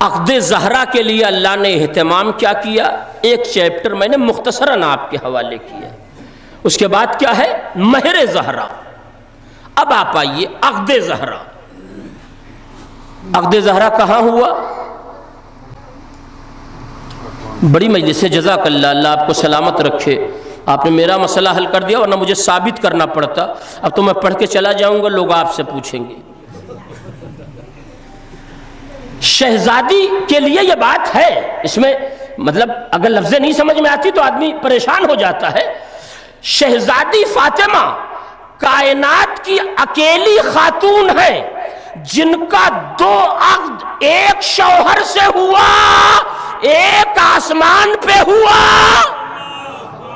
عقد زہرا کے لیے اللہ نے اہتمام کیا کیا؟ ایک چیپٹر میں نے مختصراً آپ کے حوالے کیا، اس کے بعد کیا ہے؟ مہر زہرا۔ اب آپ آئیے عقد زہرا۔ عقد زہرا کہاں ہوا؟ بڑی مجلس سے، جزاک اللہ، اللہ آپ کو سلامت رکھے، آپ نے میرا مسئلہ حل کر دیا، ورنہ مجھے ثابت کرنا پڑتا۔ اب تو میں پڑھ کے چلا جاؤں گا، لوگ آپ سے پوچھیں گے۔ شہزادی کے لیے یہ بات ہے، اس میں مطلب اگر لفظیں نہیں سمجھ میں آتی تو آدمی پریشان ہو جاتا ہے۔ شہزادی فاطمہ کائنات کی اکیلی خاتون ہے جن کا 2 عقد ایک شوہر سے ہوا، ایک آسمان پہ ہوا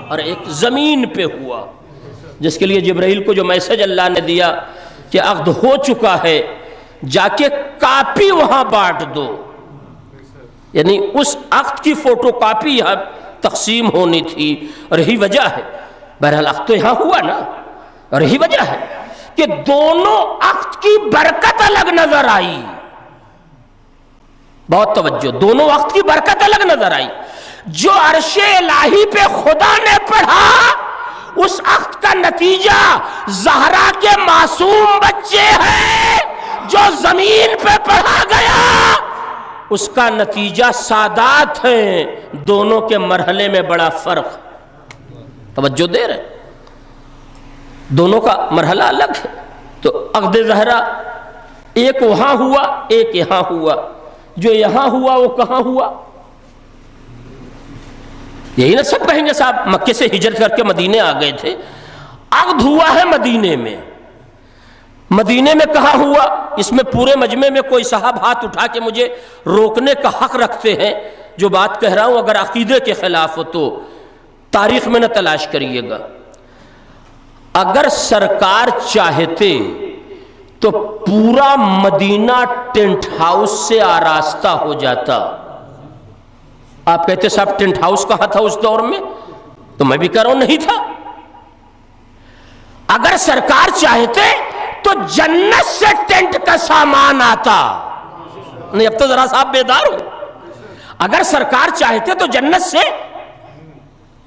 اور ایک زمین پہ ہوا، جس کے لیے جبرائیل کو جو میسج اللہ نے دیا کہ عقد ہو چکا ہے، جا کے کاپی وہاں بانٹ دو، یعنی اس عقد کی فوٹو کاپی یہاں تقسیم ہونی تھی، اور یہی وجہ ہے، بہرحال عقد تو یہاں ہوا نا، اور یہی وجہ ہے کہ دونوں عقد کی برکت الگ نظر آئی۔ بہت توجہ، دونوں عقد کی برکت الگ نظر آئی۔ جو عرش الہی پہ خدا نے پڑھا، اس عقد کا نتیجہ زہرا کے معصوم بچے ہیں۔ جو زمین پہ پڑھا گیا، اس کا نتیجہ سادات ہیں۔ دونوں کے مرحلے میں بڑا فرق، توجہ دے رہے، دونوں کا مرحلہ الگ ہے۔ تو عقد زہرا ایک وہاں ہوا، ایک یہاں ہوا۔ جو یہاں ہوا وہ کہاں ہوا؟ یہی نا سب کہیں گے صاحب مکے سے ہجرت کر کے مدینے آ گئے تھے۔ عقد ہوا ہے مدینے میں۔ مدینے میں کہاں ہوا؟ اس میں پورے مجمع میں کوئی صاحب ہاتھ اٹھا کے مجھے روکنے کا حق رکھتے ہیں۔ جو بات کہہ رہا ہوں اگر عقیدے کے خلاف ہو تو تاریخ میں نہ تلاش کریے گا۔ اگر سرکار چاہتے تو پورا مدینہ ٹینٹ ہاؤس سے آراستہ ہو جاتا۔ آپ کہتے صاحب ٹینٹ ہاؤس کہاں تھا اس دور میں؟ تو میں بھی کہہ رہا ہوں نہیں تھا۔ اگر سرکار چاہتے تو جنت سے ٹینٹ کا سامان آتا۔ نہیں، اب تو ذرا صاحب بیدار ہو۔ اگر سرکار چاہتے تو جنت سے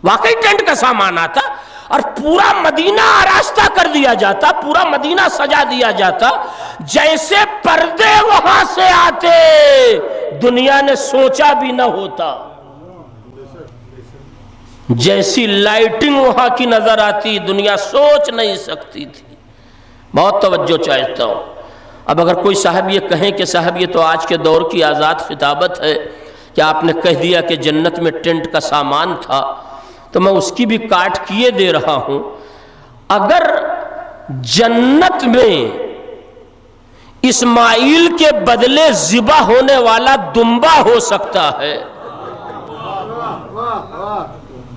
واقعی ٹینٹ کا سامان آتا اور پورا مدینہ آراستہ کر دیا جاتا، پورا مدینہ سجا دیا جاتا، جیسے پردے وہاں سے آتے دنیا نے سوچا بھی نہ ہوتا، جیسی لائٹنگ وہاں کی نظر آتی دنیا سوچ نہیں سکتی تھی۔ بہت توجہ چاہتا ہوں۔ اب اگر کوئی صاحب یہ کہیں کہ صاحب یہ تو آج کے دور کی آزاد خطابت ہے کہ آپ نے کہہ دیا کہ جنت میں ٹینٹ کا سامان تھا، تو میں اس کی بھی کاٹ کیے دے رہا ہوں۔ اگر جنت میں اسماعیل کے بدلے ذبح ہونے والا دمبا ہو سکتا ہے،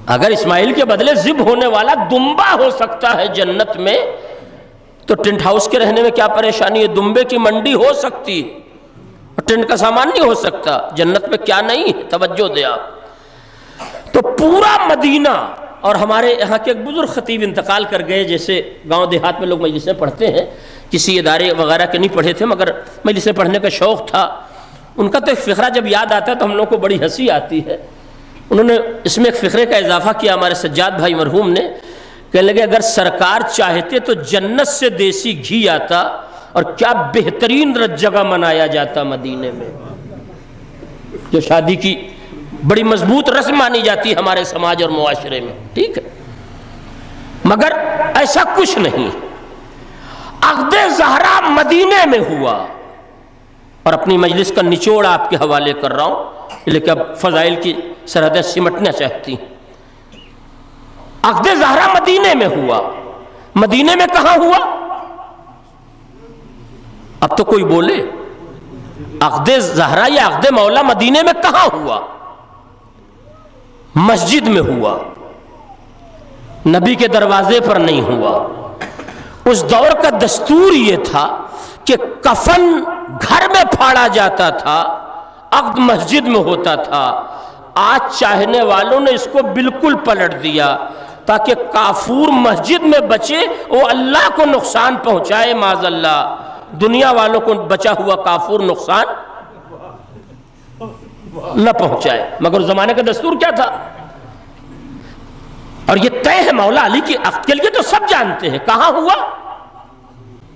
اگر اسماعیل کے بدلے ذبح ہونے والا دمبا ہو سکتا ہے جنت میں، تو ٹینٹ ہاؤس کے رہنے میں کیا پریشانی ہے؟ دمبے کی منڈی ہو سکتی ہے اور ٹینٹ کا سامان نہیں ہو سکتا۔ جنت میں کیا نہیں ہے؟ توجہ دے آپ۔ تو پورا مدینہ، اور ہمارے یہاں کے ایک بزرگ خطیب انتقال کر گئے، جیسے گاؤں دیہات میں لوگ مجلسیں پڑھتے ہیں، کسی ادارے وغیرہ کے نہیں پڑھے تھے مگر مجلسیں پڑھنے کا شوق تھا۔ ان کا تو ایک فقرہ جب یاد آتا ہے تو ہم لوگوں کو بڑی ہنسی آتی ہے۔ انہوں نے اس میں ایک فقرے کا اضافہ کیا، ہمارے سجاد بھائی مرحوم نے، کہنے لگے اگر سرکار چاہتے تو جنت سے دیسی گھی آتا اور کیا بہترین جگہ منایا جاتا مدینے میں، جو شادی کی بڑی مضبوط رسم مانی جاتی ہے ہمارے سماج اور معاشرے میں، ٹھیک ہے، مگر ایسا کچھ نہیں۔ عقد زہرا مدینے میں ہوا، اور اپنی مجلس کا نچوڑ آپ کے حوالے کر رہا ہوں، لیکن اب فضائل کی سرحدیں سمٹنا چاہتی ہیں۔ عقد زہرا مدینے میں ہوا۔ مدینے میں کہاں ہوا؟ اب تو کوئی بولے، عقد زہرا یا عقد مولا مدینے میں کہاں ہوا؟ مسجد میں ہوا، نبی کے دروازے پر نہیں ہوا۔ اس دور کا دستور یہ تھا کہ کفن گھر میں پھاڑا جاتا تھا، عقد مسجد میں ہوتا تھا۔ آج چاہنے والوں نے اس کو بالکل پلٹ دیا تاکہ کافور مسجد میں بچے، وہ اللہ کو نقصان پہنچائے معاذ اللہ، دنیا والوں کو بچا ہوا کافور نقصان نہ پہنچائے، مگر زمانے کا دستور کیا تھا؟ اور یہ طے ہے مولا علی کی عقد کے لیے تو سب جانتے ہیں۔ کہاں ہوا؟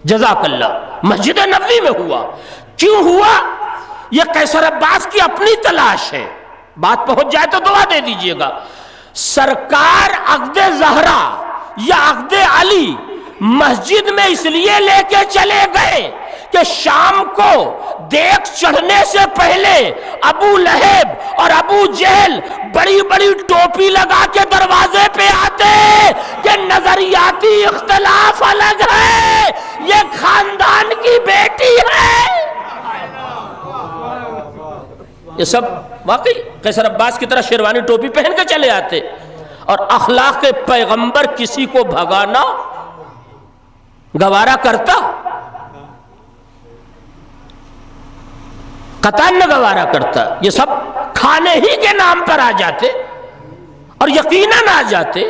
جزاک اللہ، مسجد نبوی میں ہوا۔ کیوں ہوا؟ یہ قیصر عباس کی اپنی تلاش ہے، بات پہنچ جائے تو دعا دے دیجئے گا۔ سرکار عقد زہرا یا عقد علی مسجد میں اس لیے لے کے چلے گئے کہ شام کو دیکھ چڑھنے سے پہلے ابو لہب اور ابو جہل بڑی بڑی ٹوپی لگا کے دروازے پہ آتے کہ نظریاتی اختلاف الگ ہے، یہ خاندان کی بیٹی ہے۔ یہ سب واقعی قیصر عباس کی طرح شیروانی ٹوپی پہن کے چلے آتے، اور اخلاق کے پیغمبر کسی کو بھگانا گوارا کرتا؟ قطعاً نہ گوارا کرتا۔ یہ سب کھانے ہی کے نام پر آ جاتے اور یقیناً آ جاتے،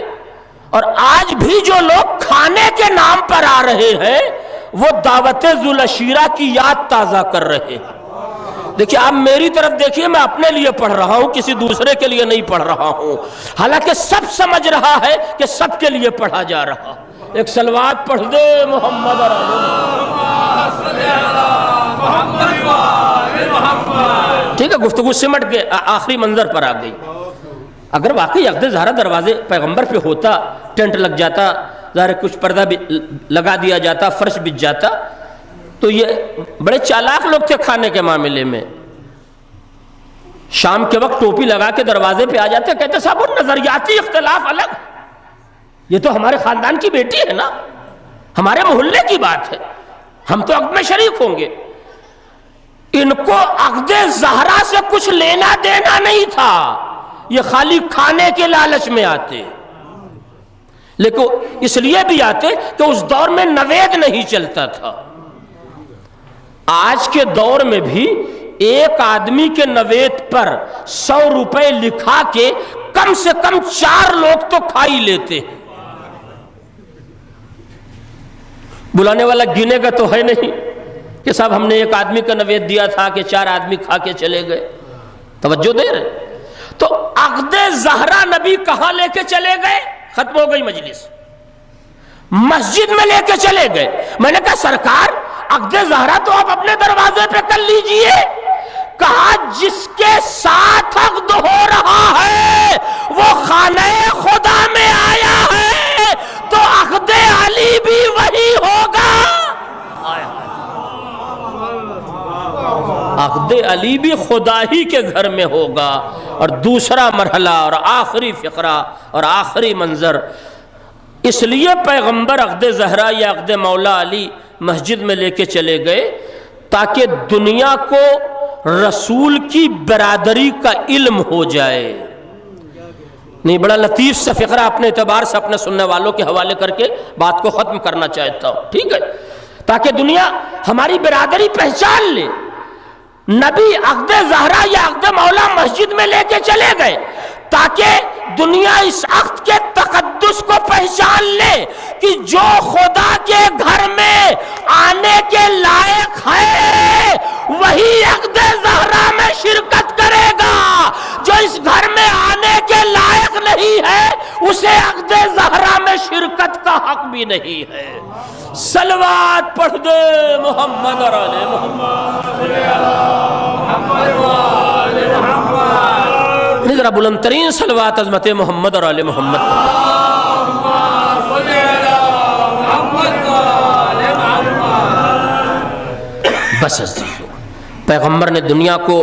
اور آج بھی جو لوگ کھانے کے نام پر آ رہے ہیں وہ دعوت ذوالعشیرہ کی یاد تازہ کر رہے ہیں۔ دیکھیے آپ میری طرف دیکھیے، میں اپنے لیے پڑھ رہا ہوں، کسی دوسرے کے لیے نہیں پڑھ رہا ہوں، حالانکہ سب سمجھ رہا ہے کہ سب کے لیے پڑھا جا رہا۔ ایک صلوات پڑھ دے محمد اور ٹھیک ہے، گفتگو سمٹ کے آخری منظر پر آ گئی۔ اگر واقعی عقد زہرا دروازے پیغمبر پہ ہوتا، ٹینٹ لگ جاتا، ظاہر کچھ پردہ بھی لگا دیا جاتا، فرش بچ جاتا، تو یہ بڑے چالاک لوگ تھے کھانے کے معاملے میں۔ شام کے وقت ٹوپی لگا کے دروازے پہ آ جاتے، کہتے صاحب وہ نظریاتی اختلاف الگ، یہ تو ہمارے خاندان کی بیٹی ہے نا، ہمارے محلے کی بات ہے، ہم تو عقد میں شریک ہوں گے۔ ان کو عقد زہرا سے کچھ لینا دینا نہیں تھا، یہ خالی کھانے کے لالچ میں آتے، لیکن اس لیے بھی آتے کہ اس دور میں نوید نہیں چلتا تھا۔ آج کے دور میں بھی ایک آدمی کے نوید پر 100 روپے لکھا کے کم سے کم 4 لوگ تو کھا ہی لیتے ہیں۔ بلانے والا گنے گا تو ہے نہیں کہ صاحب ہم نے ایک آدمی کا نوید دیا تھا کہ 4 آدمی کھا کے چلے گئے، توجہ دے رہے۔ تو عقد زہرا نبی کہاں لے کے چلے گئے؟ ختم ہو گئی مجلس، مسجد میں لے کے چلے گئے۔ میں نے کہا سرکار عقد زہرا تو آپ اپنے دروازے پہ کر لیجئے۔ کہا جس کے ساتھ عقد ہو رہا ہے وہ خانہ خدا میں آیا ہے، تو عقد علی بھی وہی ہوگا۔ عقد علی بھی خدا ہی کے گھر میں ہوگا۔ اور دوسرا مرحلہ اور آخری فقرہ اور آخری منظر، اس لیے پیغمبر عقد زہرا یا عقد مولا علی مسجد میں لے کے چلے گئے تاکہ دنیا کو رسول کی برادری کا علم ہو جائے۔ نہیں، بڑا لطیف سا فقرہ اپنے اعتبار سے اپنے سننے والوں کے حوالے کر کے بات کو ختم کرنا چاہتا ہوں، ٹھیک ہے، تاکہ دنیا ہماری برادری پہچان لے۔ نبی عقد زہرا یا عقد مولا مسجد میں لے کے چلے گئے تاکہ دنیا اس عقد کے تقدس کو پہچان لے کہ جو خدا کے گھر میں آنے کے لائق ہے وہی عقد زہرا میں شرکت کرے گا، جو اس گھر میں آنے کے لائق نہیں ہے اسے عقد زہرا میں شرکت کا حق بھی نہیں ہے۔ صلوات پڑھ دے محمد اور آل محمد۔ ذرا بلند ترین صلوات عظمت محمد اور آل محمد۔ بس عزیزو، پیغمبر نے دنیا کو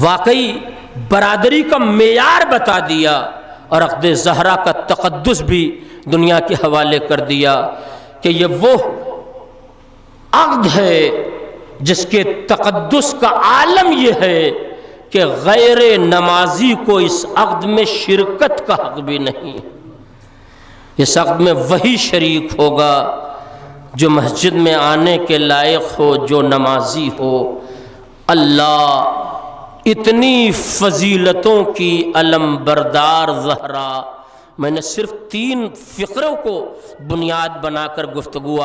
واقعی برادری کا معیار بتا دیا اور عقد زہرا کا تقدس بھی دنیا کے حوالے کر دیا کہ یہ وہ عقد ہے جس کے تقدس کا عالم یہ ہے کہ غیر نمازی کو اس عقد میں شرکت کا حق بھی نہیں۔ اس عقد میں وہی شریک ہوگا جو مسجد میں آنے کے لائق ہو، جو نمازی ہو۔ اللہ اتنی فضیلتوں کی علم بردار زہرا، میں نے صرف 3 فقروں کو بنیاد بنا کر گفتگو